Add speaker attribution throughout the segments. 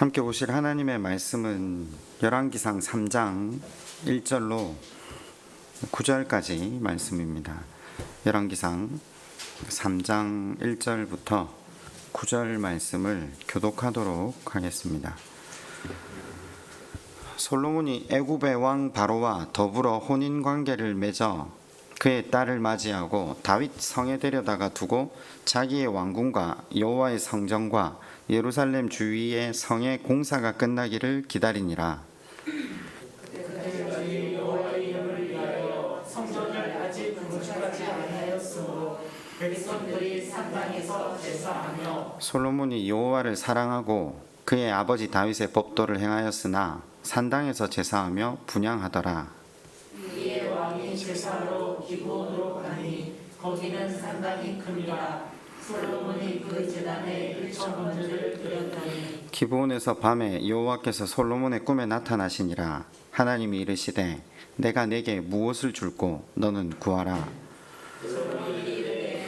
Speaker 1: 함께 보실 하나님의 말씀은 열왕기상 3장 1절로 9절까지 말씀입니다. 열왕기상 3장 1절부터 9절 말씀을 교독하도록 하겠습니다. 솔로몬이 애굽의 왕 바로와 더불어 혼인 관계를 맺어 그의 딸을 맞이하고 다윗 성에 데려다가 두고 자기의 왕궁과 여호와의 성전과 예루살렘 주위의 성의 공사가 끝나기를 기다리니라.
Speaker 2: 여호와의 이름을 위하여 성전을 아직 건축하지 아니하였으므로 백성들이 산당에서 제사하며
Speaker 1: 솔로몬이 여호와를 사랑하고 그의 아버지 다윗의 법도를 행하였으나 산당에서 제사하며 분향하더라.
Speaker 2: 이에 왕이 제사로 기브온으로 가니 거기는 산당이 큽니다. 솔로몬이 그 제단에 1,000번제를 드렸더니
Speaker 1: 기브온에서 밤에 여호와께서 솔로몬의 꿈에 나타나시니라. 하나님이 이르시되 내가 내게 무엇을 줄고 너는 구하라.
Speaker 2: 솔로몬이 이르되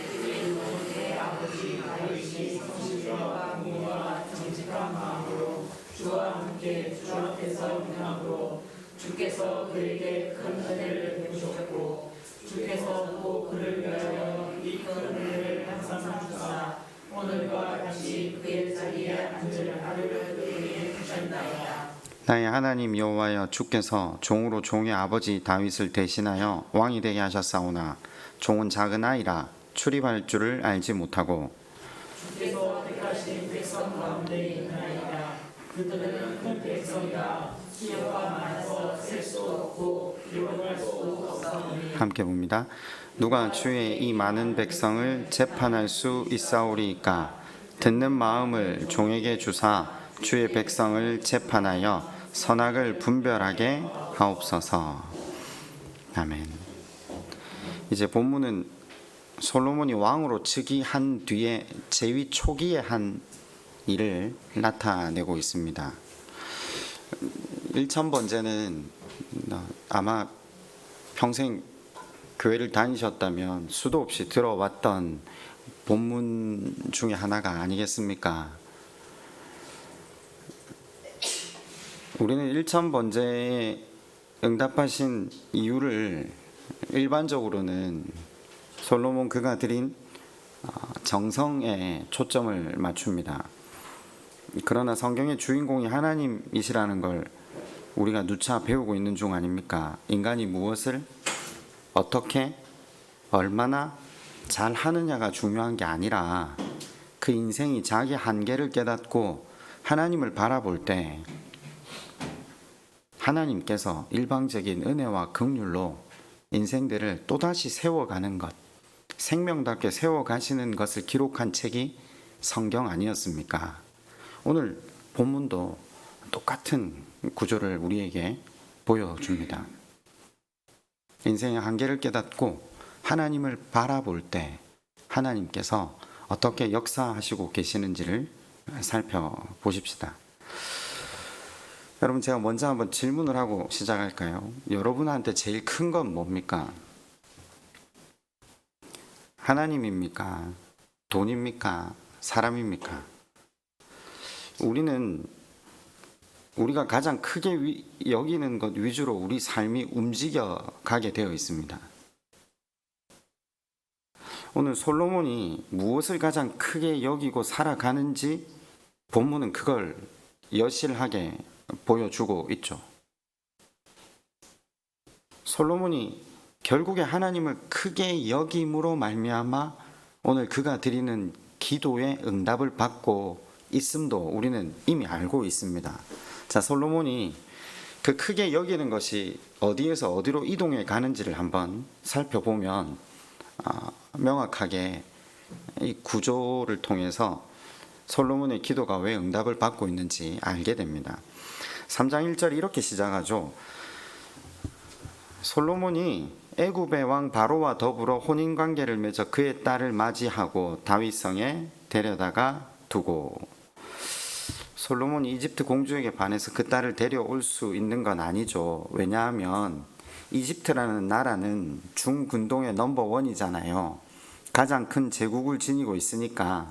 Speaker 2: 내 아버지 다윗이 성실과 공의와 정직한 마음으로 주와 함께 주 앞에서 명함으로 주께서 그에게 큰 은혜를 베푸셨고 주께서 또 그를 위하여 이 큰 은혜를 항상 주사 오늘과 같이 그의 자리에 앉을 하루를 그에게 주셨나이다.
Speaker 1: 나의 하나님 여호와여, 주께서 종으로 종의 아버지 다윗을 대신하여 왕이 되게 하셨사오나 종은 작은 아이라 출입할 줄을 알지 못하고
Speaker 2: 주께서 택하신 백성 가운데 있나이다. 그들은 큰 백성이라 수요가 많아서 셀 수 없고 기록할 수 없사오니
Speaker 1: 함께 봅니다. 누가 주의 이 많은 백성을 재판할 수 있사오리이까? 듣는 마음을 종에게 주사 주의 백성을 재판하여 선악을 분별하게 하옵소서. 아멘. 이제 본문은 솔로몬이 왕으로 즉위한 뒤에 재위 초기에 한 일을 나타내고 있습니다. 1,000번제는 아마 평생 교회를 다니셨다면 수도 없이 들어왔던 본문 중에 하나가 아니겠습니까? 우리는 1,000번제에 응답하신 이유를 일반적으로는 솔로몬 그가 드린 정성에 초점을 맞춥니다. 그러나 성경의 주인공이 하나님이시라는 걸 우리가 누차 배우고 있는 중 아닙니까? 인간이 무엇을 어떻게 얼마나 잘 하느냐가 중요한 게 아니라 그 인생이 자기 한계를 깨닫고 하나님을 바라볼 때 하나님께서 일방적인 은혜와 긍휼로 인생들을 또다시 세워가는 것, 생명답게 세워가시는 것을 기록한 책이 성경 아니었습니까? 오늘 본문도 똑같은 구조를 우리에게 보여줍니다. 인생의 한계를 깨닫고 하나님을 바라볼 때 하나님께서 어떻게 역사하시고 계시는지를 살펴보십시다. 여러분, 제가 먼저 한번 질문을 하고 시작할까요? 여러분한테 제일 큰 건 뭡니까? 하나님입니까? 돈입니까? 사람입니까? 우리가 가장 크게 여기는 것 위주로 우리 삶이 움직여 가게 되어 있습니다. 오늘 솔로몬이 무엇을 가장 크게 여기고 살아가는지 본문은 그걸 여실하게 보여주고 있죠. 솔로몬이 결국에 하나님을 크게 여김으로 말미암아 오늘 그가 드리는 기도의 응답을 받고 있음도 우리는 이미 알고 있습니다. 자, 솔로몬이 그 크게 여기는 것이 어디에서 어디로 이동해 가는지를 한번 살펴보면 명확하게 이 구조를 통해서 솔로몬의 기도가 왜 응답을 받고 있는지 알게 됩니다. 3장 1절이 이렇게 시작하죠. 솔로몬이 애굽의 왕 바로와 더불어 혼인관계를 맺어 그의 딸을 맞이하고 다윗성에 데려다가 두고. 솔로몬이 이집트 공주에게 반해서 그 딸을 데려올 수 있는 건 아니죠. 왜냐하면 이집트라는 나라는 중근동의 넘버원이잖아요. 가장 큰 제국을 지니고 있으니까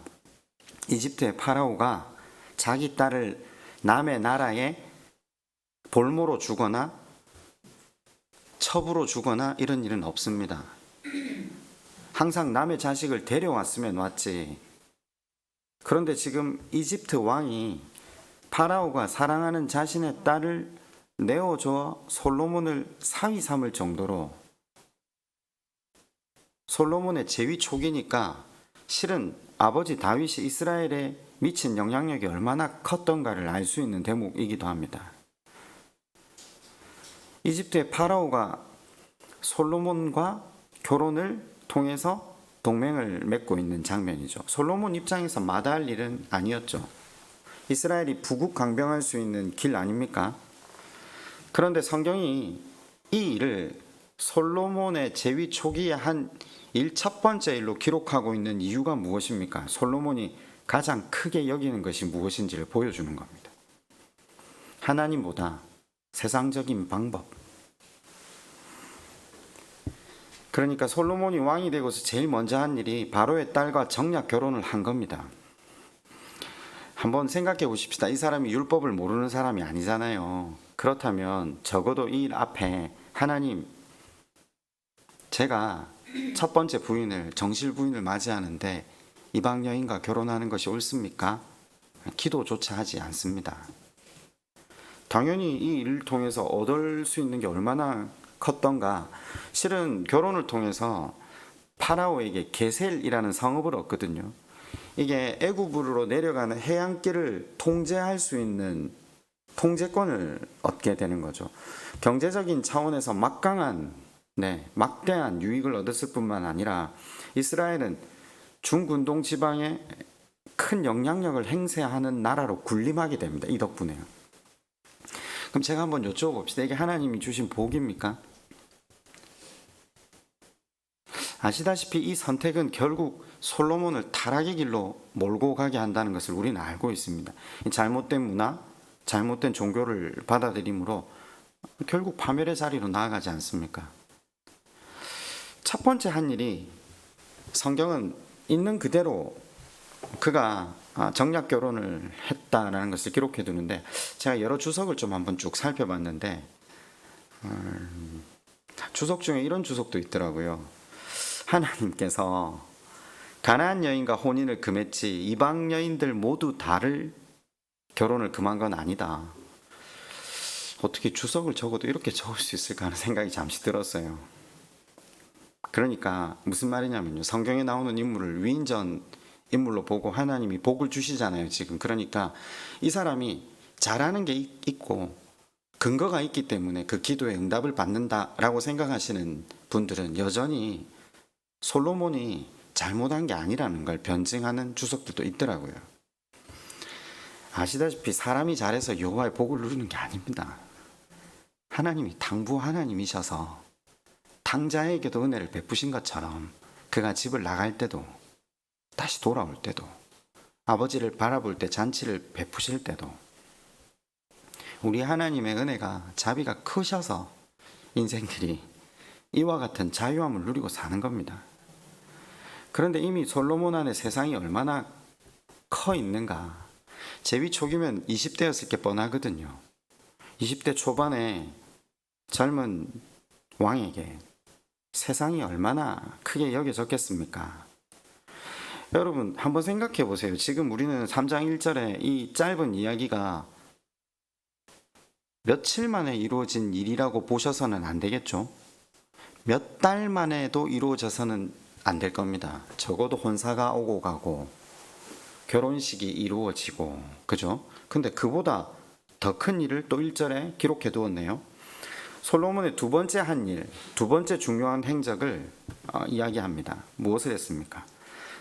Speaker 1: 이집트의 파라오가 자기 딸을 남의 나라에 볼모로 주거나 첩으로 주거나 이런 일은 없습니다. 항상 남의 자식을 데려왔으면 왔지. 그런데 지금 이집트 왕이 파라오가 사랑하는 자신의 딸을 내어줘 솔로몬을 사위 삼을 정도로, 솔로몬의 제위 초기니까 실은 아버지 다윗이 이스라엘에 미친 영향력이 얼마나 컸던가를 알 수 있는 대목이기도 합니다. 이집트의 파라오가 솔로몬과 결혼을 통해서 동맹을 맺고 있는 장면이죠. 솔로몬 입장에서 마다할 일은 아니었죠. 이스라엘이 부국강병할 수 있는 길 아닙니까? 그런데 성경이 이 일을 솔로몬의 제위 초기에 한 첫 번째 일로 기록하고 있는 이유가 무엇입니까? 솔로몬이 가장 크게 여기는 것이 무엇인지를 보여주는 겁니다. 하나님보다 세상적인 방법. 그러니까 솔로몬이 왕이 되고서 제일 먼저 한 일이 바로의 딸과 정략 결혼을 한 겁니다. 한번 생각해 보십시다. 이 사람이 율법을 모르는 사람이 아니잖아요. 그렇다면 적어도 이 일 앞에 하나님, 제가 첫 번째 부인을, 정실 부인을 맞이하는데 이방 여인과 결혼하는 것이 옳습니까? 기도조차 하지 않습니다. 당연히 이 일을 통해서 얻을 수 있는 게 얼마나 컸던가. 실은 결혼을 통해서 파라오에게 게셀이라는 성읍을 얻거든요. 이게 애굽으로 내려가는 해안길을 통제할 수 있는 통제권을 얻게 되는 거죠. 경제적인 차원에서 막대한 유익을 얻었을 뿐만 아니라 이스라엘은 중근동 지방에 큰 영향력을 행사하는 나라로 군림하게 됩니다. 이 덕분에요. 그럼 제가 한번 여쭤봅시다. 이게 하나님이 주신 복입니까? 아시다시피 이 선택은 결국 솔로몬을 타락의 길로 몰고 가게 한다는 것을 우리는 알고 있습니다. 잘못된 문화, 잘못된 종교를 받아들임으로 결국 파멸의 자리로 나아가지 않습니까? 첫 번째 한 일이, 성경은 있는 그대로 그가 정략 결혼을 했다라는 것을 기록해 두는데, 제가 여러 주석을 좀 한번 쭉 살펴봤는데 주석 중에 이런 주석도 있더라고요. 하나님께서 가나안 여인과 혼인을 금했지 이방 여인들 모두 다를 결혼을 금한 건 아니다. 어떻게 주석을 적어도 이렇게 적을 수 있을까 하는 생각이 잠시 들었어요. 그러니까 무슨 말이냐면요, 성경에 나오는 인물을 위인전 인물로 보고 하나님이 복을 주시잖아요 지금. 그러니까 이 사람이 잘하는 게 있고 근거가 있기 때문에 그 기도에 응답을 받는다라고 생각하시는 분들은 여전히 솔로몬이 잘못한 게 아니라는 걸 변증하는 주석들도 있더라고요. 아시다시피 사람이 잘해서 여호와의 복을 누리는 게 아닙니다. 하나님이 당부 하나님이셔서 탕자에게도 은혜를 베푸신 것처럼 그가 집을 나갈 때도 다시 돌아올 때도 아버지를 바라볼 때 잔치를 베푸실 때도 우리 하나님의 은혜가 자비가 크셔서 인생들이 이와 같은 자유함을 누리고 사는 겁니다. 그런데 이미 솔로몬 안에 세상이 얼마나 커 있는가. 제위 초기면 20대였을 게 뻔하거든요. 20대 초반에 젊은 왕에게 세상이 얼마나 크게 여겨졌겠습니까? 여러분 한번 생각해 보세요. 지금 우리는 3장 1절에 이 짧은 이야기가 며칠 만에 이루어진 일이라고 보셔서는 안 되겠죠? 몇 달 만에도 이루어져서는 안 될 겁니다. 적어도 혼사가 오고 가고 결혼식이 이루어지고, 그죠? 근데 그보다 더 큰 일을 또 1절에 기록해 두었네요. 솔로몬의 두 번째 한 일, 두 번째 중요한 행적을 이야기합니다. 무엇을 했습니까?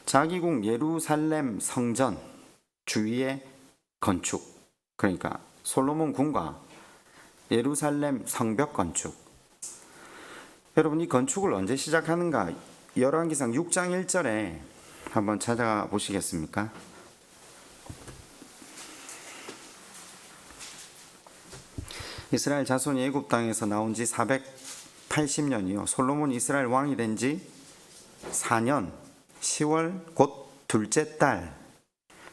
Speaker 1: 자기국 예루살렘 성전 주위의 건축, 그러니까 솔로몬 궁과 예루살렘 성벽 건축. 여러분 이 건축을 언제 시작하는가? 열왕기상 6장 1절에 한번 찾아가 보시겠습니까? 이스라엘 자손이 애굽 땅에서 나온 지 480년이요 솔로몬 이스라엘 왕이 된 지 4년 10월 곧 둘째 달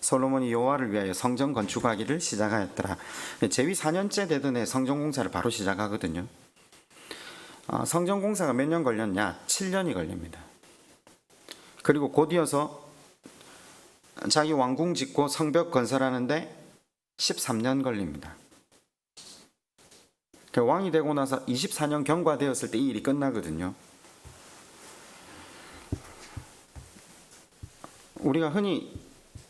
Speaker 1: 솔로몬이 여호와를 위하여 성전 건축하기를 시작하였더라. 제위 4년째 되던 해 성전 공사를 바로 시작하거든요. 성전 공사가 몇 년 걸렸냐? 7년이 걸립니다. 그리고 곧이어서 자기 왕궁 짓고 성벽 건설하는데 13년 걸립니다. 왕이 되고 나서 24년 경과되었을 때 이 일이 끝나거든요. 우리가 흔히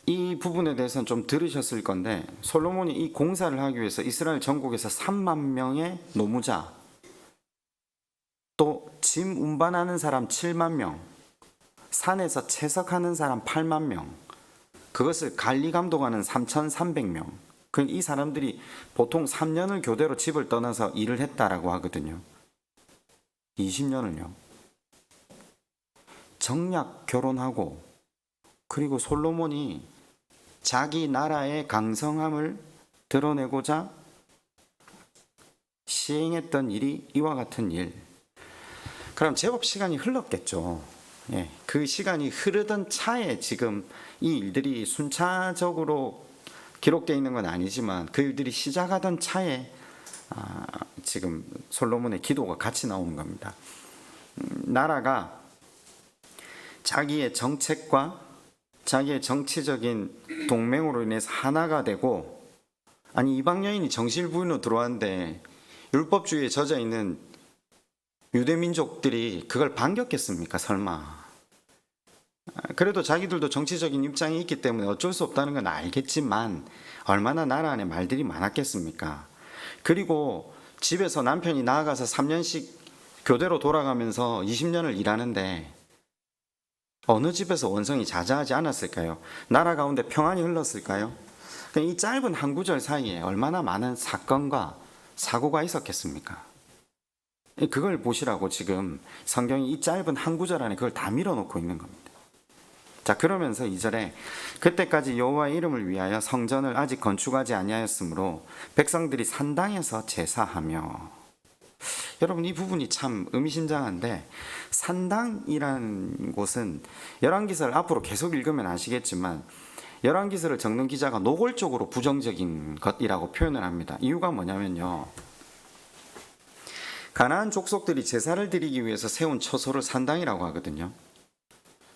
Speaker 1: 이 부분에 대해서는 좀 들으셨을 건데, 솔로몬이 이 공사를 하기 위해서 이스라엘 전국에서 3만 명의 노무자, 또 짐 운반하는 사람 7만 명, 산에서 채석하는 사람 8만 명, 그것을 관리 감독하는 3,300명, 이 사람들이 보통 3년을 교대로 집을 떠나서 일을 했다라고 하거든요. 20년을요. 정략 결혼하고, 그리고 솔로몬이 자기 나라의 강성함을 드러내고자 시행했던 일이 이와 같은 일. 그럼 제법 시간이 흘렀겠죠. 그 시간이 흐르던 차에 지금 이 일들이 순차적으로 기록되어 있는 건 아니지만 그 일들이 시작하던 차에 지금 솔로몬의 기도가 같이 나오는 겁니다. 나라가 자기의 정책과 자기의 정치적인 동맹으로 인해서 하나가 되고, 아니 이방 여인이 정실부인으로 들어왔는데 율법주의에 젖어 있는 유대 민족들이 그걸 반겼겠습니까? 설마. 그래도 자기들도 정치적인 입장이 있기 때문에 어쩔 수 없다는 건 알겠지만 얼마나 나라 안에 말들이 많았겠습니까? 그리고 집에서 남편이 나아가서 3년씩 교대로 돌아가면서 20년을 일하는데 어느 집에서 원성이 자자하지 않았을까요? 나라 가운데 평안이 흘렀을까요? 이 짧은 한 구절 사이에 얼마나 많은 사건과 사고가 있었겠습니까? 그걸 보시라고 지금 성경이 이 짧은 한 구절 안에 그걸 다 밀어놓고 있는 겁니다. 자, 그러면서 2절에 그때까지 여호와의 이름을 위하여 성전을 아직 건축하지 아니하였으므로 백성들이 산당에서 제사하며. 여러분, 이 부분이 참 의미심장한데, 산당이라는 곳은 열왕기서를 앞으로 계속 읽으면 아시겠지만 열왕기서를 적는 기자가 노골적으로 부정적인 것이라고 표현을 합니다. 이유가 뭐냐면요, 가나안 족속들이 제사를 드리기 위해서 세운 처소를 산당이라고 하거든요.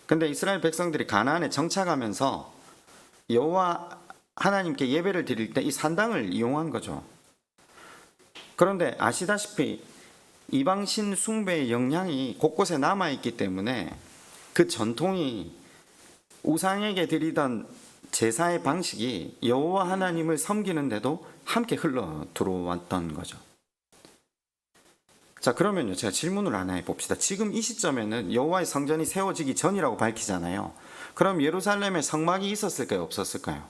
Speaker 1: 근데 이스라엘 백성들이 가나안에 정착하면서 여호와 하나님께 예배를 드릴 때 이 산당을 이용한 거죠. 그런데 아시다시피 이방신 숭배의 영향이 곳곳에 남아있기 때문에 그 전통이 우상에게 드리던 제사의 방식이 여호와 하나님을 섬기는데도 함께 흘러 들어왔던 거죠. 자, 그러면요, 제가 질문을 하나 해봅시다. 지금 이 시점에는 여호와의 성전이 세워지기 전이라고 밝히잖아요. 그럼 예루살렘에 성막이 있었을까요? 없었을까요?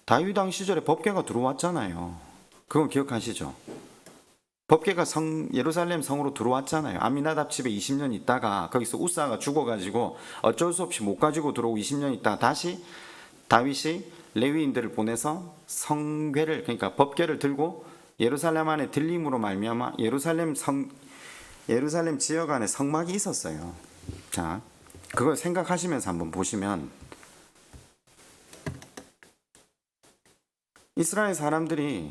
Speaker 1: 다윗 왕 시절에 법궤가 들어왔잖아요. 그건 기억하시죠? 법궤가 예루살렘 성으로 들어왔잖아요. 아미나답 집에 20년 있다가 거기서 우사가 죽어가지고 어쩔 수 없이 못 가지고 들어오고 20년 있다가 다시 다윗이 레위인들을 보내서 성궤를, 그러니까 법궤를 들고 예루살렘 안에 들림으로 말미암아 예루살렘 지역 안에 성막이 있었어요. 자, 그걸 생각하시면서 한번 보시면 이스라엘 사람들이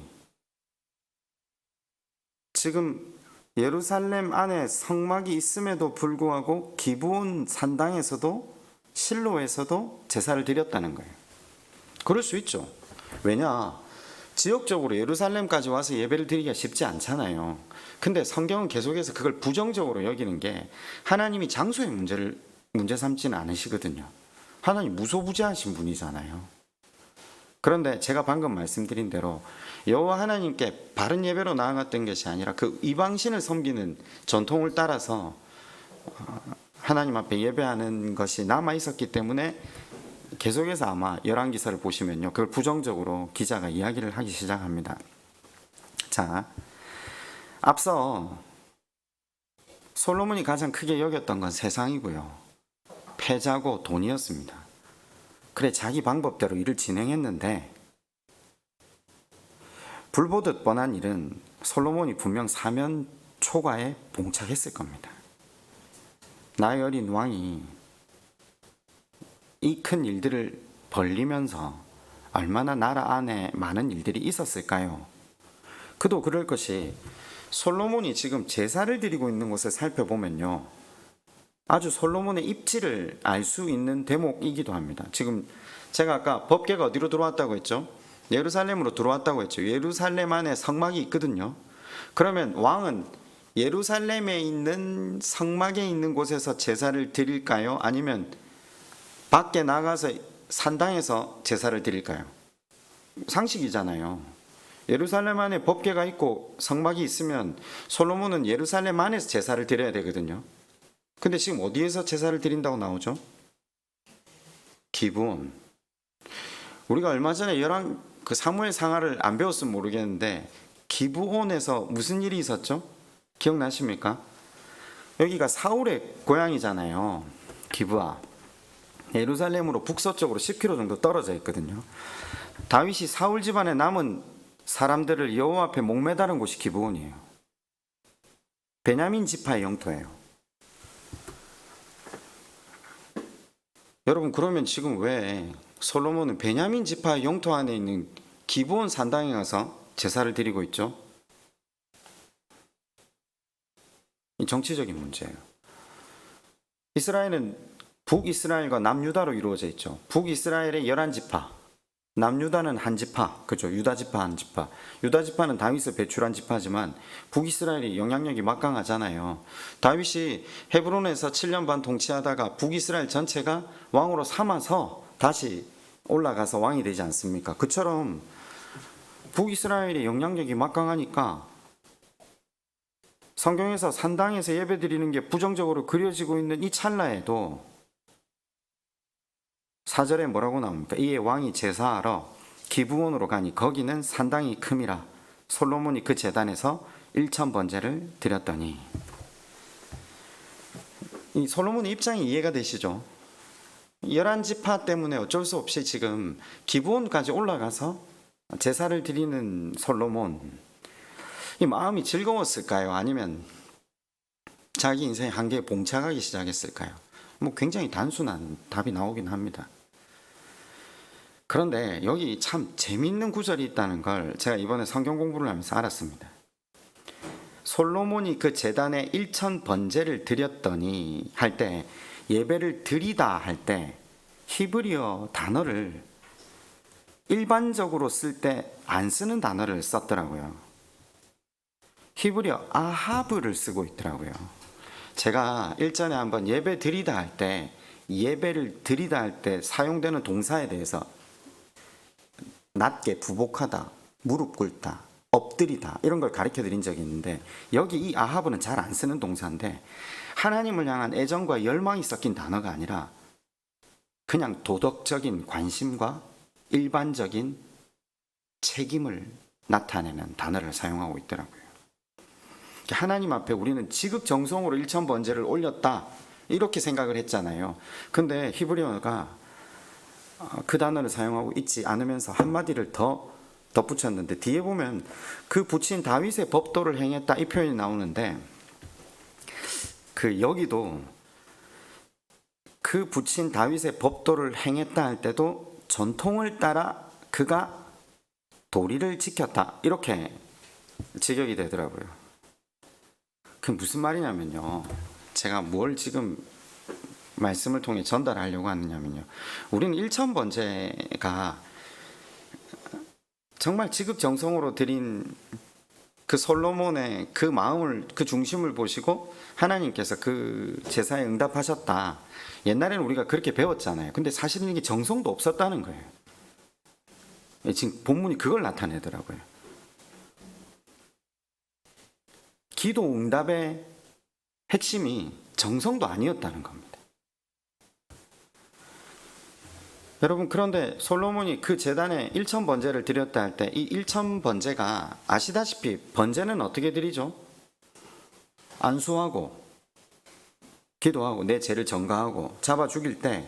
Speaker 1: 지금 예루살렘 안에 성막이 있음에도 불구하고 기브온 산당에서도 실로에서도 제사를 드렸다는 거예요. 그럴 수 있죠. 왜냐? 지역적으로 예루살렘까지 와서 예배를 드리기가 쉽지 않잖아요. 근데 성경은 계속해서 그걸 부정적으로 여기는 게, 하나님이 장소의 문제 삼지는 않으시거든요. 하나님 무소부재하신 분이잖아요. 그런데 제가 방금 말씀드린 대로 여호와 하나님께 바른 예배로 나아갔던 것이 아니라 그 이방신을 섬기는 전통을 따라서 하나님 앞에 예배하는 것이 남아 있었기 때문에 계속해서 아마 열왕기서를 보시면요, 그걸 부정적으로 기자가 이야기를 하기 시작합니다. 자, 앞서 솔로몬이 가장 크게 여겼던 건 세상이고요, 패자고 돈이었습니다. 그래, 자기 방법대로 일을 진행했는데 불보듯 뻔한 일은 솔로몬이 분명 사면 초과에 봉착했을 겁니다. 나이 어린 왕이 이 큰 일들을 벌리면서 얼마나 나라 안에 많은 일들이 있었을까요? 그도 그럴 것이 솔로몬이 지금 제사를 드리고 있는 것을 살펴보면요, 아주 솔로몬의 입지를 알 수 있는 대목이기도 합니다. 지금 제가 아까 법궤가 어디로 들어왔다고 했죠? 예루살렘으로 들어왔다고 했죠. 예루살렘 안에 성막이 있거든요. 그러면 왕은 예루살렘에 있는 성막에 있는 곳에서 제사를 드릴까요? 아니면 밖에 나가서 산당에서 제사를 드릴까요? 상식이잖아요. 예루살렘 안에 법궤가 있고 성막이 있으면 솔로몬은 예루살렘 안에서 제사를 드려야 되거든요. 근데 지금 어디에서 제사를 드린다고 나오죠? 기브온. 우리가 얼마 전에 그 사무엘 상하를 안 배웠으면 모르겠는데 기브온에서 무슨 일이 있었죠? 기억나십니까? 여기가 사울의 고향이잖아요. 기브아. 예루살렘으로 북서쪽으로 10km 정도 떨어져 있거든요. 다윗이 사울 집안에 남은 사람들을 여호와 앞에 목매다른 곳이 기브온이에요. 베냐민 지파의 영토예요. 여러분, 그러면 지금 왜 솔로몬은 베냐민 지파의 영토 안에 있는 기브온 산당에 가서 제사를 드리고 있죠? 이 정치적인 문제예요. 이스라엘은 북이스라엘과 남유다로 이루어져 있죠. 북이스라엘의 11지파, 남유다는 한 지파, 그죠? 유다 지파 한 지파. 유다 지파는 다윗을 배출한 지파지만 북이스라엘이 영향력이 막강하잖아요. 다윗이 헤브론에서 7년 반 통치하다가 북이스라엘 전체가 왕으로 삼아서 다시 올라가서 왕이 되지 않습니까? 그처럼 북이스라엘의 영향력이 막강하니까 성경에서 산당에서 예배드리는 게 부정적으로 그려지고 있는 이 찰나에도 4절에 뭐라고 나옵니까? 이에 왕이 제사하러 기브온으로 가니 거기는 산당이 큼이라 솔로몬이 그 제단에서 1000번제를 드렸더니. 이 솔로몬의 입장이 이해가 되시죠? 11지파 때문에 어쩔 수 없이 지금 기브온까지 올라가서 제사를 드리는 솔로몬, 이 마음이 즐거웠을까요? 아니면 자기 인생의 한계에 봉착하기 시작했을까요? 굉장히 단순한 답이 나오긴 합니다. 그런데 여기 참 재미있는 구절이 있다는 걸 제가 이번에 성경 공부를 하면서 알았습니다. 솔로몬이 그 제단에 1000번제를 드렸더니 할 때, 예배를 드리다 할 때 히브리어 단어를 일반적으로 쓸 때 안 쓰는 단어를 썼더라고요. 히브리어 아하브를 쓰고 있더라고요. 제가 일전에 한번 예배 드리다 할 때, 예배를 드리다 할 때 사용되는 동사에 대해서 낮게 부복하다, 무릎 꿇다, 엎드리다 이런 걸 가르쳐 드린 적이 있는데, 여기 이 아하브는 잘 안 쓰는 동사인데 하나님을 향한 애정과 열망이 섞인 단어가 아니라 그냥 도덕적인 관심과 일반적인 책임을 나타내는 단어를 사용하고 있더라고요. 하나님 앞에 우리는 지극정성으로 1000번제를 올렸다 이렇게 생각을 했잖아요. 근데 히브리어가 그 단어를 사용하고 있지 않으면서 한마디를 더 덧붙였는데, 뒤에 보면 그 붙인 다윗의 법도를 행했다 이 표현이 나오는데, 여기도 그 붙인 다윗의 법도를 행했다 할 때도 전통을 따라 그가 도리를 지켰다 이렇게 직역이 되더라고요. 그 무슨 말이냐면요, 제가 뭘 지금 말씀을 통해 전달하려고 하느냐면요, 우리는 1000번제가 정말 지극정성으로 드린 그 솔로몬의 그 마음을, 그 중심을 보시고 하나님께서 그 제사에 응답하셨다. 옛날에는 우리가 그렇게 배웠잖아요. 근데 사실은 이게 정성도 없었다는 거예요. 지금 본문이 그걸 나타내더라고요. 기도 응답의 핵심이 정성도 아니었다는 겁니다. 여러분, 그런데 솔로몬이 그 제단에 1000번제를 드렸다 할 때 이 1000번제가 아시다시피 번제는 어떻게 드리죠? 안수하고 기도하고 내 죄를 전가하고 잡아 죽일 때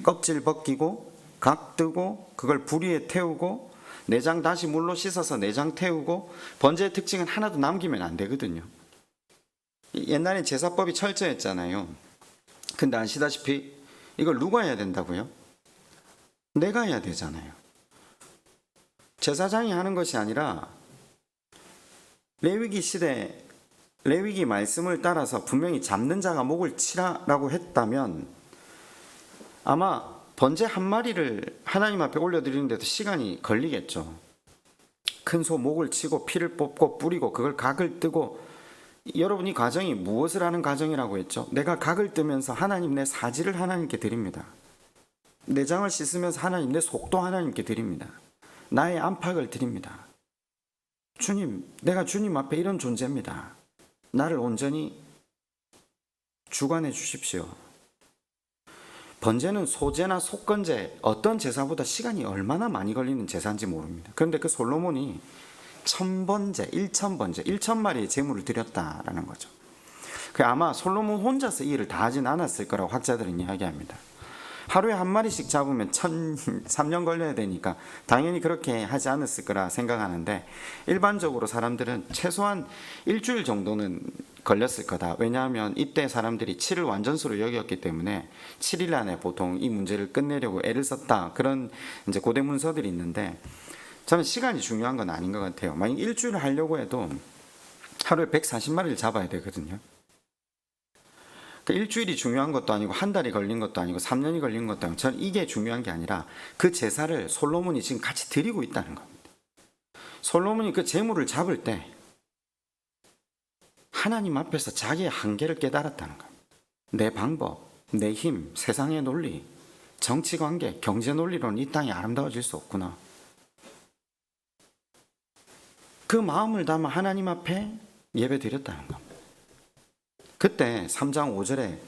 Speaker 1: 껍질 벗기고 각 뜨고 그걸 불 위에 태우고 내장 다시 물로 씻어서 내장 태우고, 번제의 특징은 하나도 남기면 안 되거든요. 옛날엔 제사법이 철저했잖아요. 근데 아시다시피 이걸 누가 해야 된다고요? 내가 해야 되잖아요. 제사장이 하는 것이 아니라 레위기 시대 레위기 말씀을 따라서 분명히 잡는 자가 목을 치라라고 했다면 아마 번제 한 마리를 하나님 앞에 올려드리는데도 시간이 걸리겠죠. 큰 소 목을 치고 피를 뽑고 뿌리고 그걸 각을 뜨고, 여러분 이 과정이 무엇을 하는 과정이라고 했죠? 내가 각을 뜨면서 하나님 내 사지를 하나님께 드립니다. 내장을 씻으면서 하나님 내 속도 하나님께 드립니다. 나의 안팎을 드립니다. 주님, 내가 주님 앞에 이런 존재입니다. 나를 온전히 주관해 주십시오. 번제는 소제나 속건제 어떤 제사보다 시간이 얼마나 많이 걸리는 제사인지 모릅니다. 그런데 그 솔로몬이 1000번제, 1000번제, 1000마리의 제물을 드렸다라는 거죠. 아마 솔로몬 혼자서 이 일을 다 하진 않았을 거라고 학자들은 이야기합니다. 하루에 한 마리씩 잡으면 3년 걸려야 되니까 당연히 그렇게 하지 않았을 거라 생각하는데, 일반적으로 사람들은 최소한 일주일 정도는 걸렸을 거다. 왜냐하면 이때 사람들이 7을 완전수로 여겼기 때문에 7일 안에 보통 이 문제를 끝내려고 애를 썼다. 그런 이제 고대 문서들이 있는데, 저는 시간이 중요한 건 아닌 것 같아요. 만약 일주일을 하려고 해도 하루에 140마리를 잡아야 되거든요. 일주일이 중요한 것도 아니고 한 달이 걸린 것도 아니고 3년이 걸린 것도 아니고, 저는 이게 중요한 게 아니라 그 제사를 솔로몬이 지금 같이 드리고 있다는 겁니다. 솔로몬이 그 제물을 잡을 때 하나님 앞에서 자기의 한계를 깨달았다는 겁니다. 내 방법, 내 힘, 세상의 논리, 정치관계, 경제 논리로는 이 땅이 아름다워질 수 없구나. 그 마음을 담아 하나님 앞에 예배 드렸다는 겁니다. 그때 3장 5절에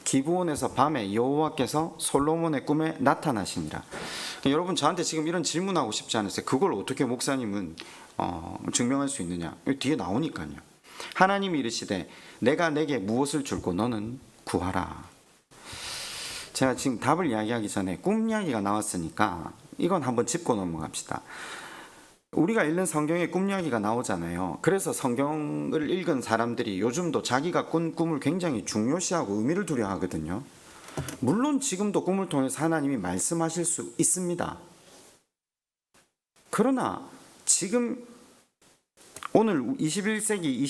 Speaker 1: 기브온에서 밤에 여호와께서 솔로몬의 꿈에 나타나시니라. 여러분, 저한테 지금 이런 질문하고 싶지 않으세요? 그걸 어떻게 목사님은 증명할 수 있느냐? 뒤에 나오니까요. 하나님이 이르시되 내가 내게 무엇을 줄고 너는 구하라. 제가 지금 답을 이야기하기 전에 꿈 이야기가 나왔으니까 이건 한번 짚고 넘어갑시다. 우리가 읽는 성경에 꿈 이야기가 나오잖아요. 그래서 성경을 읽은 사람들이 요즘도 자기가 꾼 꿈을 굉장히 중요시하고 의미를 두려 하거든요. 물론 지금도 꿈을 통해서 하나님이 말씀하실 수 있습니다. 그러나 지금 오늘 21세기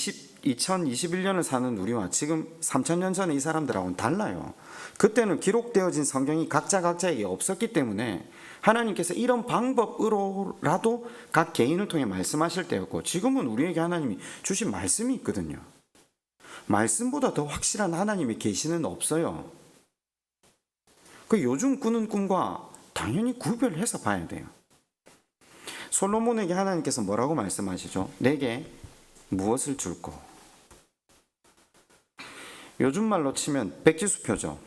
Speaker 1: 2021년을 사는 우리와 지금 3000년 전에 이 사람들하고는 달라요. 그때는 기록되어진 성경이 각자에게 없었기 때문에 하나님께서 이런 방법으로라도 각 개인을 통해 말씀하실 때였고, 지금은 우리에게 하나님이 주신 말씀이 있거든요. 말씀보다 더 확실한 하나님의 계시는 없어요. 그 요즘 꾸는 꿈과 당연히 구별해서 봐야 돼요. 솔로몬에게 하나님께서 뭐라고 말씀하시죠? 내게 무엇을 줄고? 요즘 말로 치면 백지수표죠.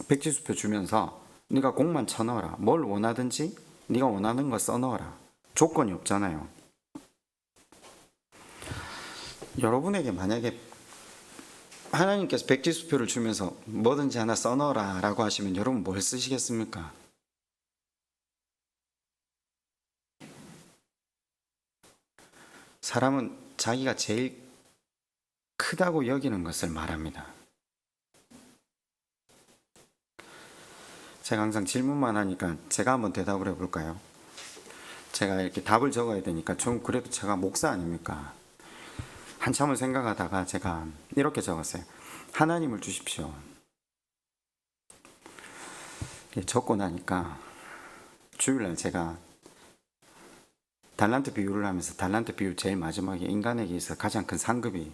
Speaker 1: 백지수표 주면서 네가 공만 쳐넣어라. 뭘 원하든지 네가 원하는 거 써넣어라. 조건이 없잖아요. 여러분에게 만약에 하나님께서 백지수표를 주면서 뭐든지 하나 써넣어라 라고 하시면 여러분 뭘 쓰시겠습니까? 사람은 자기가 제일 크다고 여기는 것을 말합니다. 제가 항상 질문만 하니까 제가 한번 대답을 해볼까요? 제가 이렇게 답을 적어야 되니까 좀 그래도 제가 목사 아닙니까? 한참을 생각하다가 제가 이렇게 적었어요. 하나님을 주십시오. 적고 나니까 주일날 제가 달란트 비유를 하면서 달란트 비유 제일 마지막에 인간에게 있어 가장 큰 상급이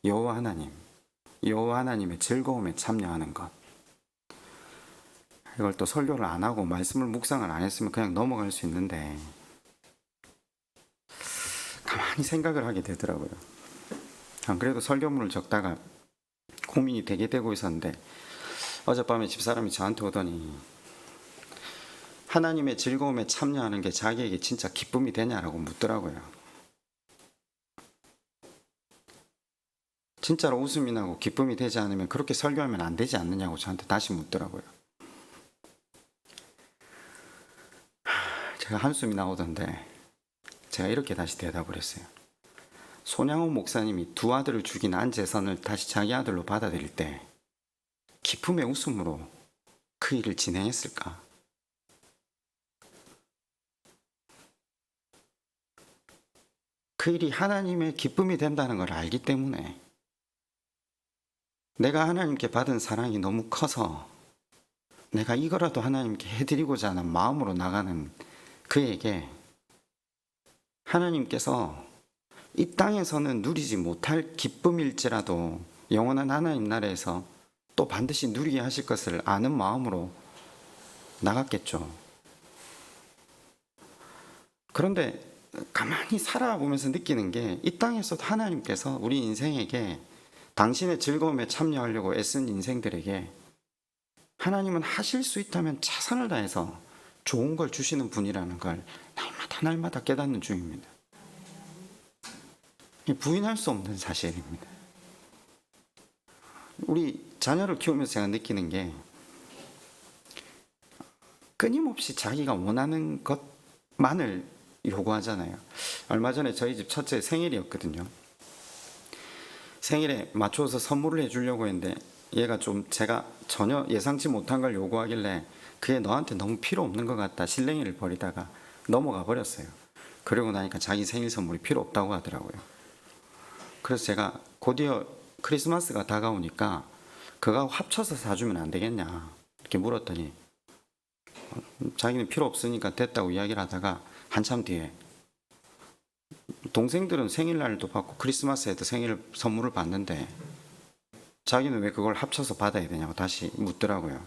Speaker 1: 여호와 하나님, 여호와 하나님의 즐거움에 참여하는 것. 이걸 또 설교를 안 하고 말씀을 묵상을 안 했으면 그냥 넘어갈 수 있는데 가만히 생각을 하게 되더라고요. 안 그래도 설교문을 적다가 고민이 되게 되고 있었는데 어젯밤에 집사람이 저한테 오더니 하나님의 즐거움에 참여하는 게 자기에게 진짜 기쁨이 되냐라고 묻더라고요. 진짜로 웃음이 나고 기쁨이 되지 않으면 그렇게 설교하면 안 되지 않느냐고 저한테 다시 묻더라고요. 제가 한숨이 나오던데 제가 이렇게 다시 대답을 했어요. 손양호 목사님이 두 아들을 죽인 안재선을 다시 자기 아들로 받아들일 때 기쁨의 웃음으로 그 일을 진행했을까? 그 일이 하나님의 기쁨이 된다는 걸 알기 때문에 내가 하나님께 받은 사랑이 너무 커서 내가 이거라도 하나님께 해드리고자 하는 마음으로 나가는 그에게 하나님께서 이 땅에서는 누리지 못할 기쁨일지라도 영원한 하나님 나라에서 또 반드시 누리게 하실 것을 아는 마음으로 나갔겠죠. 그런데 가만히 살아보면서 느끼는 게 이 땅에서도 하나님께서 우리 인생에게 당신의 즐거움에 참여하려고 애쓴 인생들에게 하나님은 하실 수 있다면 최선을 다해서 좋은 걸 주시는 분이라는 걸 날마다 깨닫는 중입니다. 부인할 수 없는 사실입니다. 우리 자녀를 키우면서 제가 느끼는 게 끊임없이 자기가 원하는 것만을 요구하잖아요. 얼마 전에 저희 집 첫째 생일이었거든요. 생일에 맞춰서 선물을 해주려고 했는데 얘가 좀 제가 전혀 예상치 못한 걸 요구하길래 그게 너한테 너무 필요 없는 것 같다 실랭이를 벌이다가 넘어가 버렸어요. 그러고 나니까 자기 생일 선물이 필요 없다고 하더라고요. 그래서 제가 곧이어 크리스마스가 다가오니까 그거 합쳐서 사주면 안 되겠냐 이렇게 물었더니 자기는 필요 없으니까 됐다고 이야기를 하다가 한참 뒤에 동생들은 생일날도 받고 크리스마스에도 생일 선물을 받는데 자기는 왜 그걸 합쳐서 받아야 되냐고 다시 묻더라고요.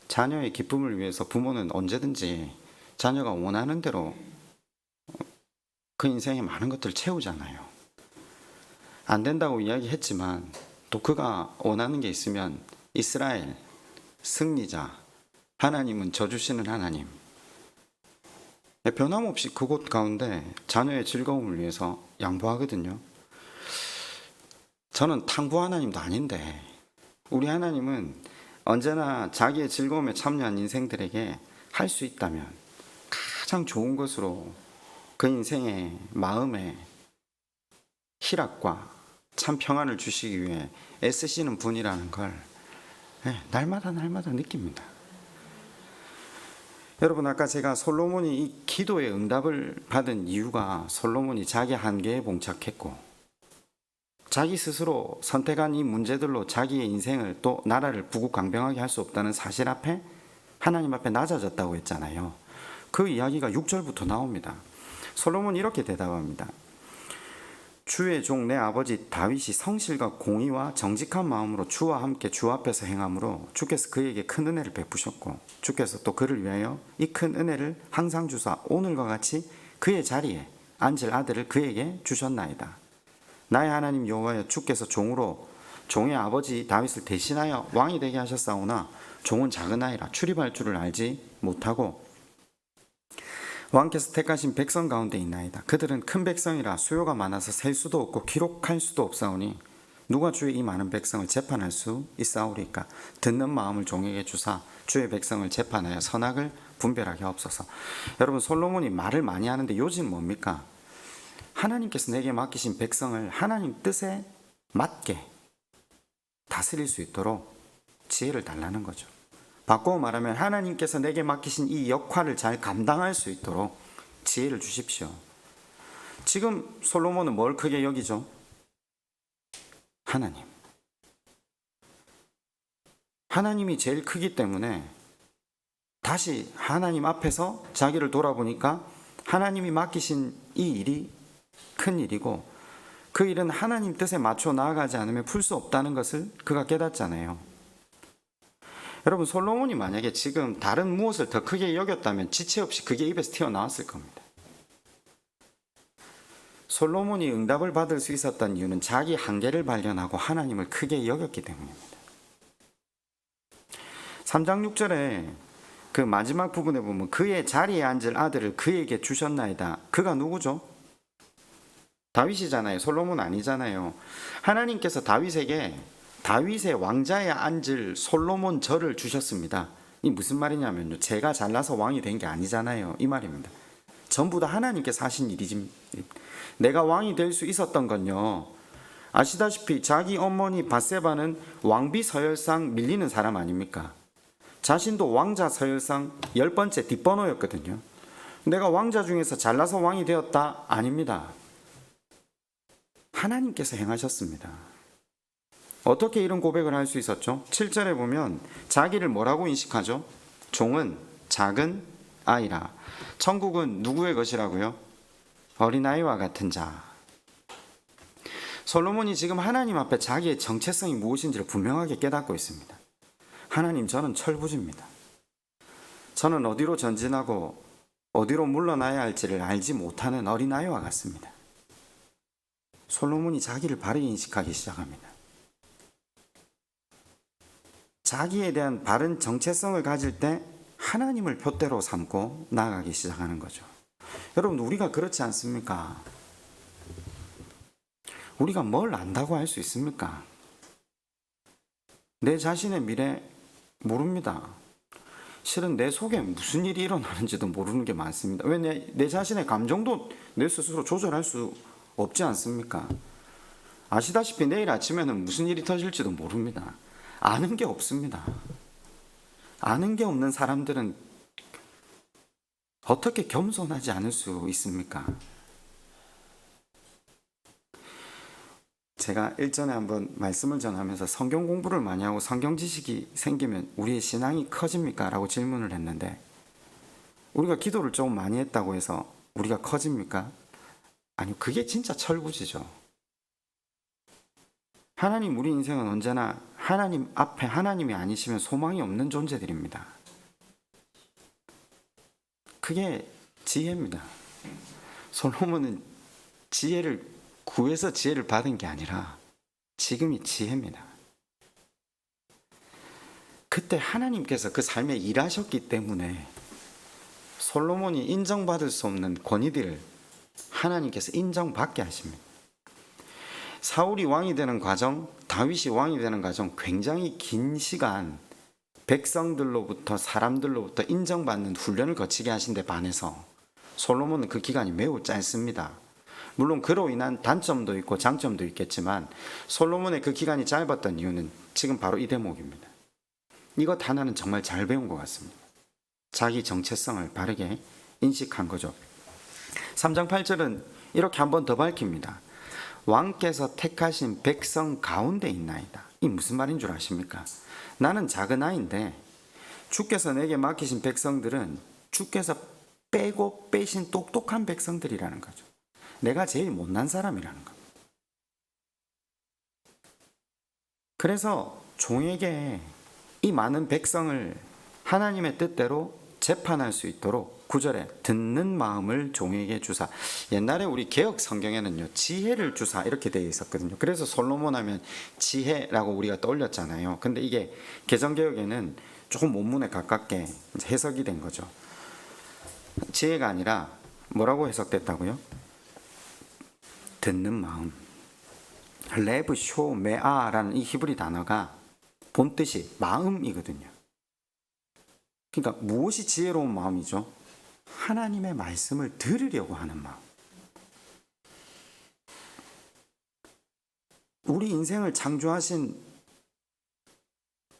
Speaker 1: 자녀의 기쁨을 위해서 부모는 언제든지 자녀가 원하는 대로 그 인생에 많은 것들을 채우잖아요. 안 된다고 이야기했지만 또 그가 원하는 게 있으면 이스라엘 승리자 하나님은 져주시는 하나님 변함없이 그곳 가운데 자녀의 즐거움을 위해서 양보하거든요. 저는 탕부 하나님도 아닌데 우리 하나님은 언제나 자기의 즐거움에 참여한 인생들에게 할 수 있다면 가장 좋은 것으로 그 인생의 마음에 희락과 참 평안을 주시기 위해 애쓰시는 분이라는 걸 날마다 느낍니다. 여러분 아까 제가 솔로몬이 이 기도의 응답을 받은 이유가 솔로몬이 자기 한계에 봉착했고 자기 스스로 선택한 이 문제들로 자기의 인생을 또 나라를 부국강병하게 할 수 없다는 사실 앞에 하나님 앞에 낮아졌다고 했잖아요. 그 이야기가 6절부터 나옵니다. 솔로몬이 이렇게 대답합니다. 주의 종 내 아버지 다윗이 성실과 공의와 정직한 마음으로 주와 함께 주 앞에서 행함으로 주께서 그에게 큰 은혜를 베푸셨고 주께서 또 그를 위하여 이 큰 은혜를 항상 주사 오늘과 같이 그의 자리에 앉을 아들을 그에게 주셨나이다. 나의 하나님 여호와여 주께서 종으로 종의 아버지 다윗을 대신하여 왕이 되게 하셨사오나 종은 작은 아이라 출입할 줄을 알지 못하고 왕께서 택하신 백성 가운데 있나이다. 그들은 큰 백성이라 수요가 많아서 셀 수도 없고 기록할 수도 없사오니 누가 주의 이 많은 백성을 재판할 수 있사오리까. 듣는 마음을 종에게 주사 주의 백성을 재판하여 선악을 분별하게 하옵소서. 여러분 솔로몬이 말을 많이 하는데 요지는 뭡니까? 하나님께서 내게 맡기신 백성을 하나님 뜻에 맞게 다스릴 수 있도록 지혜를 달라는 거죠. 바꿔 말하면 하나님께서 내게 맡기신 이 역할을 잘 감당할 수 있도록 지혜를 주십시오. 지금 솔로몬은 뭘 크게 여기죠? 하나님. 하나님이 제일 크기 때문에 다시 하나님 앞에서 자기를 돌아보니까 하나님이 맡기신 이 일이 큰 일이고 그 일은 하나님 뜻에 맞춰 나아가지 않으면 풀 수 없다는 것을 그가 깨닫잖아요. 여러분 솔로몬이 만약에 지금 다른 무엇을 더 크게 여겼다면 지체 없이 그게 입에서 튀어나왔을 겁니다. 솔로몬이 응답을 받을 수 있었던 이유는 자기 한계를 발견하고 하나님을 크게 여겼기 때문입니다. 3장 6절에 그 마지막 부분에 보면 그의 자리에 앉을 아들을 그에게 주셨나이다. 그가 누구죠? 다윗이잖아요. 솔로몬 아니잖아요. 하나님께서 다윗에게 다윗의 왕자에 앉을 솔로몬 저를 주셨습니다. 이 무슨 말이냐면요. 제가 잘나서 왕이 된 게 아니잖아요. 이 말입니다. 전부 다 하나님께서 하신 일이지. 내가 왕이 될 수 있었던 건요. 아시다시피 자기 어머니 밧세바는 왕비 서열상 밀리는 사람 아닙니까? 자신도 왕자 서열상 10번째 뒷번호였거든요. 내가 왕자 중에서 잘나서 왕이 되었다? 아닙니다. 하나님께서 행하셨습니다. 어떻게 이런 고백을 할 수 있었죠? 7절에 보면 자기를 뭐라고 인식하죠? 종은 작은 아이라. 천국은 누구의 것이라고요? 어린아이와 같은 자. 솔로몬이 지금 하나님 앞에 자기의 정체성이 무엇인지를 분명하게 깨닫고 있습니다. 하나님, 저는 철부지입니다. 저는 어디로 전진하고 어디로 물러나야 할지를 알지 못하는 어린아이와 같습니다. 솔로몬이 자기를 바르게 인식하기 시작합니다. 자기에 대한 바른 정체성을 가질 때 하나님을 표대로 삼고 나아가기 시작하는 거죠. 여러분, 우리가 그렇지 않습니까? 우리가 뭘 안다고 할 수 있습니까? 내 자신의 미래 모릅니다. 실은 내 속에 무슨 일이 일어나는지도 모르는 게 많습니다. 왜 내 자신의 감정도 내 스스로 조절할 수 없지 않습니까? 아시다시피 내일 아침에는 무슨 일이 터질지도 모릅니다. 아는 게 없습니다. 아는 게 없는 사람들은 어떻게 겸손하지 않을 수 있습니까? 제가 일전에 한번 말씀을 전하면서 성경 공부를 많이 하고 성경 지식이 생기면 우리의 신앙이 커집니까? 라고 질문을 했는데, 우리가 기도를 조금 많이 했다고 해서 우리가 커집니까? 아니요, 그게 진짜 철부지죠. 하나님, 우리 인생은 언제나 하나님 앞에 하나님이 아니시면 소망이 없는 존재들입니다. 그게 지혜입니다. 솔로몬은 지혜를 구해서 지혜를 받은 게 아니라 지금이 지혜입니다. 그때 하나님께서 그 삶에 일하셨기 때문에 솔로몬이 인정받을 수 없는 권위들을 하나님께서 인정받게 하십니다. 사울이 왕이 되는 과정, 다윗이 왕이 되는 과정, 굉장히 긴 시간 백성들로부터 사람들로부터 인정받는 훈련을 거치게 하신 데 반해서 솔로몬은 그 기간이 매우 짧습니다. 물론 그로 인한 단점도 있고 장점도 있겠지만 솔로몬의 그 기간이 짧았던 이유는 지금 바로 이 대목입니다. 이것 하나는 정말 잘 배운 것 같습니다. 자기 정체성을 바르게 인식한 거죠. 3장 8절은 이렇게 한 번 더 밝힙니다. 왕께서 택하신 백성 가운데 있나이다. 이 무슨 말인 줄 아십니까? 나는 작은 아이인데 주께서 내게 맡기신 백성들은 주께서 빼고 빼신 똑똑한 백성들이라는 거죠. 내가 제일 못난 사람이라는 겁니다. 그래서 종에게 이 많은 백성을 하나님의 뜻대로 재판할 수 있도록 9절에 듣는 마음을 종에게 주사. 옛날에 우리 개혁 성경에는요, 지혜를 주사 이렇게 되어 있었거든요. 그래서 솔로몬 하면 지혜라고 우리가 떠올렸잖아요. 근데 이게 개정개혁에는 조금 원문에 가깝게 해석이 된 거죠. 지혜가 아니라 뭐라고 해석됐다고요? 듣는 마음. 레브 쇼 메아라는 이 히브리 단어가 본뜻이 마음이거든요. 그러니까 무엇이 지혜로운 마음이죠? 하나님의 말씀을 들으려고 하는 마음. 우리 인생을 창조하신,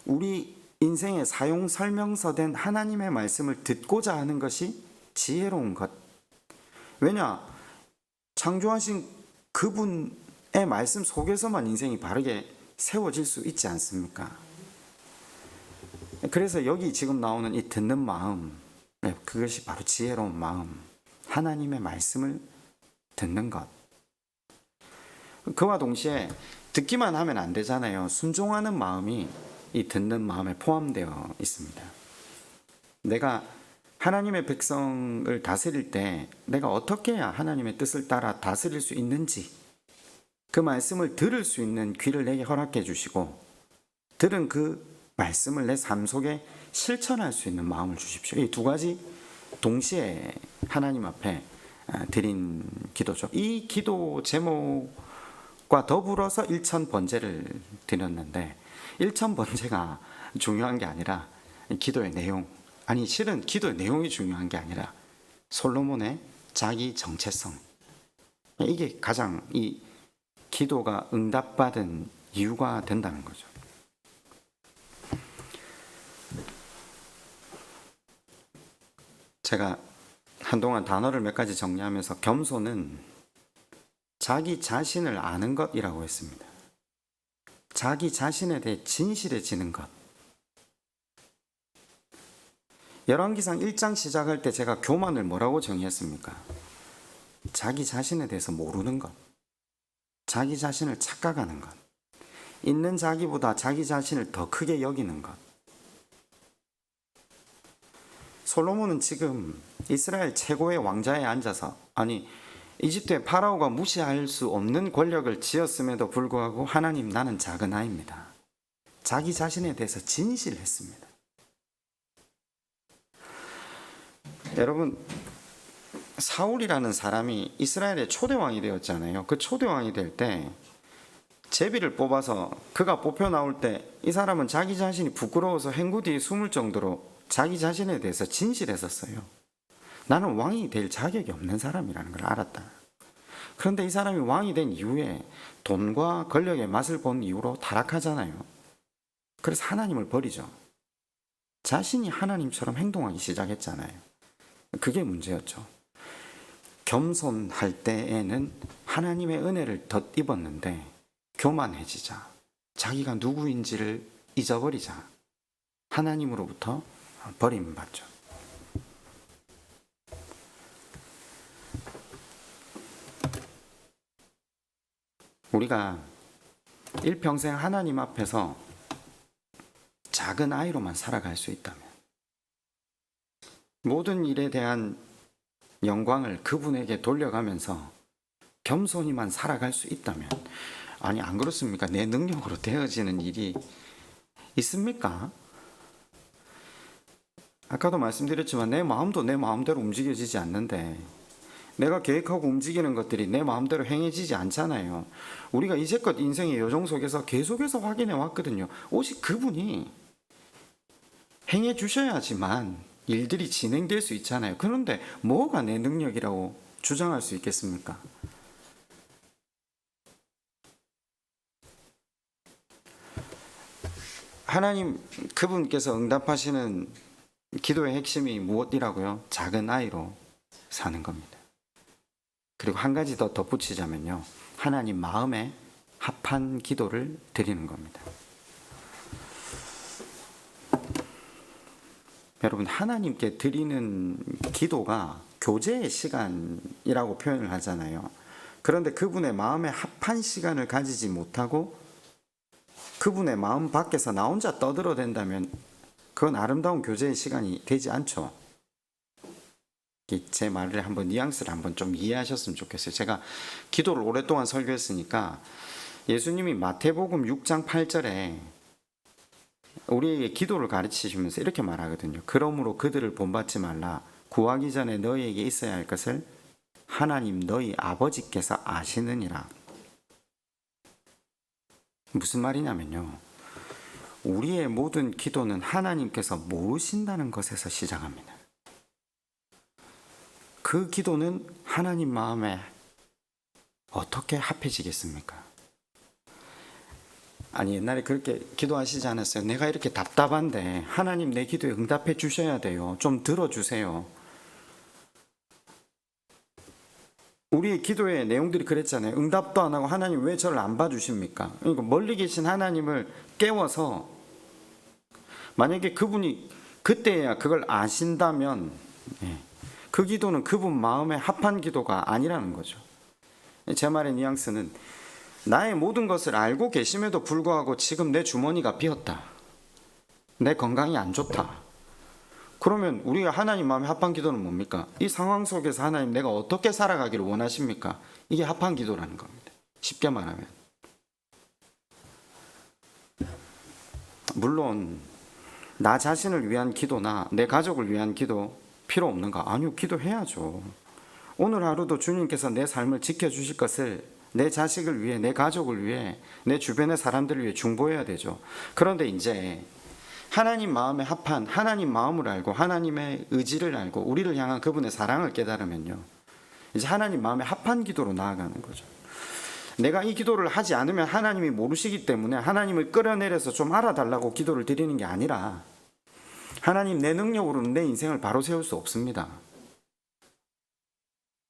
Speaker 1: 우리 인생의 사용 설명서 된 하나님의 말씀을 듣고자 하는 것이 지혜로운 것. 왜냐? 창조하신 그분의 말씀 속에서만 인생이 바르게 세워질 수 있지 않습니까? 그래서 여기 지금 나오는 이 듣는 마음, 그것이 바로 지혜로운 마음, 하나님의 말씀을 듣는 것. 그와 동시에 듣기만 하면 안 되잖아요. 순종하는 마음이 이 듣는 마음에 포함되어 있습니다. 내가 하나님의 백성을 다스릴 때 내가 어떻게 해야 하나님의 뜻을 따라 다스릴 수 있는지, 그 말씀을 들을 수 있는 귀를 내게 허락해 주시고, 들은 그 말씀을 내 삶 속에 실천할 수 있는 마음을 주십시오. 이 두 가지 동시에 하나님 앞에 드린 기도죠. 이 기도 제목과 더불어서 일천 번제를 드렸는데, 일천 번제가 중요한 게 아니라 기도의 내용, 아니 실은 기도의 내용이 중요한 게 아니라 솔로몬의 자기 정체성, 이게 가장 이 기도가 응답받은 이유가 된다는 거죠. 제가 한동안 단어를 몇 가지 정리하면서 겸손은 자기 자신을 아는 것이라고 했습니다. 자기 자신에 대해 진실해지는 것. 열왕기상 1장 시작할 때 제가 교만을 뭐라고 정의했습니까? 자기 자신에 대해서 모르는 것. 자기 자신을 착각하는 것. 있는 자기보다 자기 자신을 더 크게 여기는 것. 솔로몬은 지금 이스라엘 최고의 왕자에 앉아서, 이집트의 파라오가 무시할 수 없는 권력을 쥐었음에도 불구하고 하나님, 나는 작은 아이입니다. 자기 자신에 대해서 진실했습니다. 여러분, 사울이라는 사람이 이스라엘의 초대왕이 되었잖아요. 그 초대왕이 될 때 제비를 뽑아서 그가 뽑혀 나올 때 이 사람은 자기 자신이 부끄러워서 횡구 뒤에 숨을 정도로 자기 자신에 대해서 진실했었어요. 나는 왕이 될 자격이 없는 사람이라는 걸 알았다. 그런데 이 사람이 왕이 된 이후에 돈과 권력의 맛을 본 이후로 타락하잖아요. 그래서 하나님을 버리죠. 자신이 하나님처럼 행동하기 시작했잖아요. 그게 문제였죠. 겸손할 때에는 하나님의 은혜를 덧입었는데 교만해지자, 자기가 누구인지를 잊어버리자 하나님으로부터 버림받죠. 우리가 일평생 하나님 앞에서 작은 아이로만 살아갈 수 있다면, 모든 일에 대한 영광을 그분에게 돌려가면서 겸손히만 살아갈 수 있다면, 안 그렇습니까? 내 능력으로 되어지는 일이 있습니까? 아까도 말씀드렸지만 내 마음도 내 마음대로 움직여지지 않는데, 내가 계획하고 움직이는 것들이 내 마음대로 행해지지 않잖아요. 우리가 이제껏 인생의 여정 속에서 계속해서 확인해 왔거든요. 오직 그분이 행해 주셔야지만 일들이 진행될 수 있잖아요. 그런데 뭐가 내 능력이라고 주장할 수 있겠습니까? 하나님, 그분께서 응답하시는 기도의 핵심이 무엇이라고요? 작은 아이로 사는 겁니다. 그리고 한 가지 더 덧붙이자면요, 하나님 마음에 합한 기도를 드리는 겁니다. 여러분, 하나님께 드리는 기도가 교제의 시간이라고 표현을 하잖아요. 그런데 그분의 마음에 합한 시간을 가지지 못하고 그분의 마음 밖에서 나 혼자 떠들어댄다면 그건 아름다운 교제의 시간이 되지 않죠. 제 말을 한번, 뉘앙스를 한번 좀 이해하셨으면 좋겠어요. 제가 기도를 오랫동안 설교했으니까, 예수님이 마태복음 6장 8절에 우리에게 기도를 가르치시면서 이렇게 말하거든요. 그러므로 그들을 본받지 말라. 구하기 전에 너희에게 있어야 할 것을 하나님 너희 아버지께서 아시느니라. 무슨 말이냐면요, 우리의 모든 기도는 하나님께서 모르신다는 것에서 시작합니다. 그 기도는 하나님 마음에 어떻게 합해지겠습니까? 옛날에 그렇게 기도하시지 않았어요? 내가 이렇게 답답한데 하나님 내 기도에 응답해 주셔야 돼요. 좀 들어주세요. 우리의 기도의 내용들이 그랬잖아요. 응답도 안 하고 하나님 왜 저를 안 봐주십니까? 그러니까 멀리 계신 하나님을 깨워서, 만약에 그분이 그때야 그걸 아신다면 그 기도는 그분 마음에 합한 기도가 아니라는 거죠. 제 말의 뉘앙스는, 나의 모든 것을 알고 계심에도 불구하고 지금 내 주머니가 비었다, 내 건강이 안 좋다, 그러면 우리가 하나님 마음에 합한 기도는 뭡니까? 이 상황 속에서 하나님, 내가 어떻게 살아가기를 원하십니까? 이게 합한 기도라는 겁니다. 쉽게 말하면. 물론 나 자신을 위한 기도나 내 가족을 위한 기도 필요 없는가? 아니요, 기도해야죠. 오늘 하루도 주님께서 내 삶을 지켜주실 것을 내 자식을 위해, 내 가족을 위해, 내 주변의 사람들을 위해 중보해야 되죠. 그런데 이제 하나님 마음에 합한, 하나님 마음을 알고 하나님의 의지를 알고 우리를 향한 그분의 사랑을 깨달으면요, 이제 하나님 마음에 합한 기도로 나아가는 거죠. 내가 이 기도를 하지 않으면 하나님이 모르시기 때문에 하나님을 끌어내려서 좀 알아달라고 기도를 드리는 게 아니라, 하나님, 내 능력으로는 내 인생을 바로 세울 수 없습니다.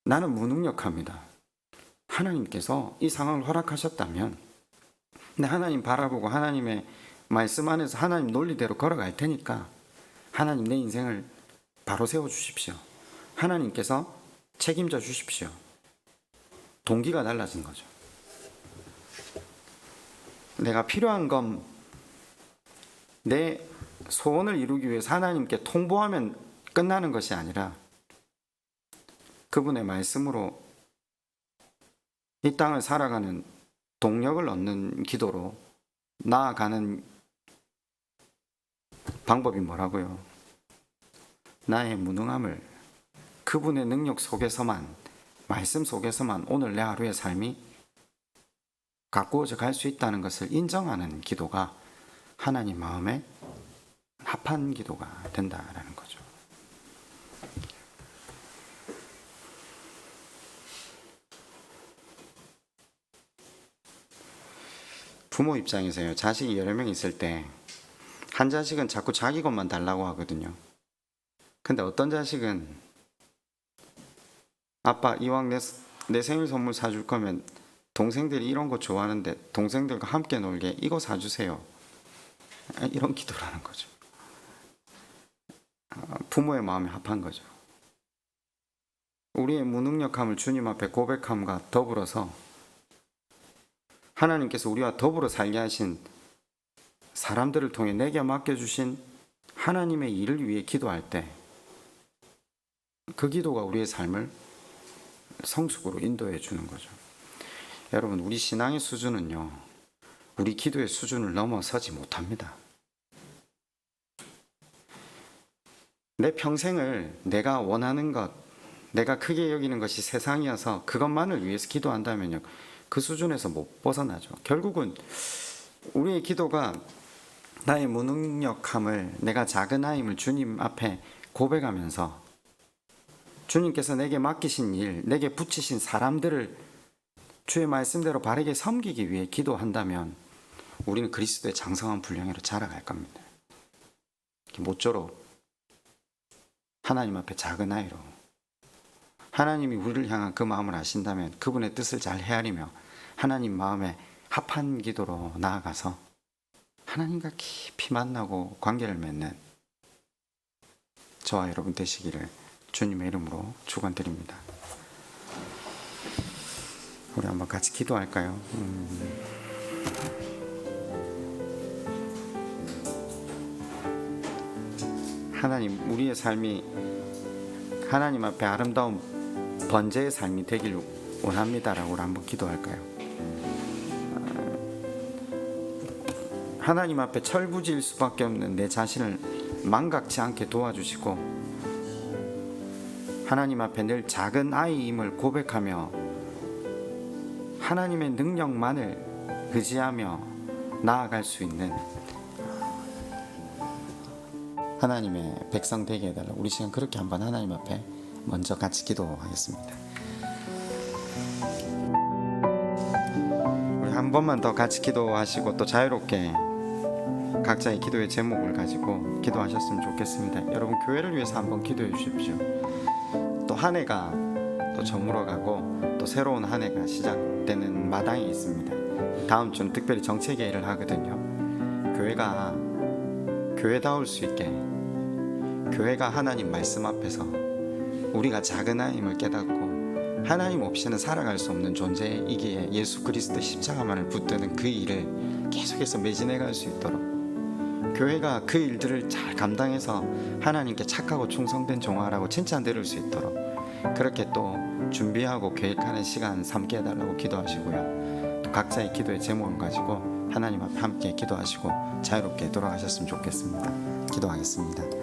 Speaker 1: 나는 무능력합니다. 하나님께서 이 상황을 허락하셨다면 근데 하나님 바라보고 하나님의 말씀 안에서 하나님 논리대로 걸어갈 테니까 하나님 내 인생을 바로 세워주십시오. 하나님께서 책임져 주십시오. 동기가 달라진 거죠. 내가 필요한 건 내 소원을 이루기 위해서 하나님께 통보하면 끝나는 것이 아니라 그분의 말씀으로 이 땅을 살아가는 동력을 얻는 기도로 나아가는 방법이 뭐라고요? 나의 무능함을 그분의 능력 속에서만, 말씀 속에서만 오늘 내 하루의 삶이 가꾸어져 갈 수 있다는 것을 인정하는 기도가 하나님 마음에 합한 기도가 된다라는 거죠. 부모 입장에서요, 자식이 여러 명 있을 때 한 자식은 자꾸 자기 것만 달라고 하거든요. 근데 어떤 자식은 아빠 이왕 내 생일 선물 사줄 거면 동생들이 이런 거 좋아하는데 동생들과 함께 놀게 이거 사주세요. 이런 기도를 하는 거죠. 부모의 마음에 합한 거죠. 우리의 무능력함을 주님 앞에 고백함과 더불어서 하나님께서 우리와 더불어 살게 하신 사람들을 통해 내게 맡겨주신 하나님의 일을 위해 기도할 때 그 기도가 우리의 삶을 성숙으로 인도해 주는 거죠. 여러분, 우리 신앙의 수준은요, 우리 기도의 수준을 넘어서지 못합니다. 내 평생을 내가 원하는 것, 내가 크게 여기는 것이 세상이어서 그것만을 위해서 기도한다면요, 그 수준에서 못 벗어나죠. 결국은 우리의 기도가 나의 무능력함을, 내가 작은 아임을 주님 앞에 고백하면서 주님께서 내게 맡기신 일, 내게 붙이신 사람들을 주의 말씀대로 바르게 섬기기 위해 기도한다면 우리는 그리스도의 장성한 분량으로 자라갈 겁니다. 모쪼록 하나님 앞에 작은 아이로 하나님이 우리를 향한 그 마음을 아신다면 그분의 뜻을 잘 헤아리며 하나님 마음에 합한 기도로 나아가서 하나님과 깊이 만나고 관계를 맺는 저와 여러분 되시기를 주님의 이름으로 축원드립니다. 우리 한번 같이 기도할까요? 하나님, 우리의 삶이 하나님 앞에 아름다운 번제의 삶이 되길 원합니다라고 한번 기도할까요? 하나님 앞에 철부지일 수밖에 없는 내 자신을 망각치 않게 도와주시고 하나님 앞에 늘 작은 아이임을 고백하며 하나님의 능력만을 의지하며 나아갈 수 있는 하나님의 백성 되게 해달라고 우리 시간 그렇게 한번 하나님 앞에 먼저 같이 기도하겠습니다. 우리 한 번만 더 같이 기도하시고 또 자유롭게 각자의 기도의 제목을 가지고 기도하셨으면 좋겠습니다. 여러분, 교회를 위해서 한번 기도해 주십시오. 또 한 해가 또 저물어가고 또 새로운 한 해가 시작되는 마당이 있습니다. 다음 주는 특별히 정체계를 하거든요. 교회가 교회다울 수 있게, 교회가 하나님 말씀 앞에서 우리가 작은 아임을 깨닫고 하나님 없이는 살아갈 수 없는 존재이기에 예수 그리스도 십자가만을 붙드는 그 일을 계속해서 매진해 갈 수 있도록, 교회가 그 일들을 잘 감당해서 하나님께 착하고 충성된 종아라고 칭찬 들을 수 있도록 그렇게 또 준비하고 계획하는 시간 삼게 해달라고 기도하시고요. 또 각자의 기도의 제목을 가지고 하나님 앞에 함께 기도하시고 자유롭게 돌아가셨으면 좋겠습니다. 기도하겠습니다.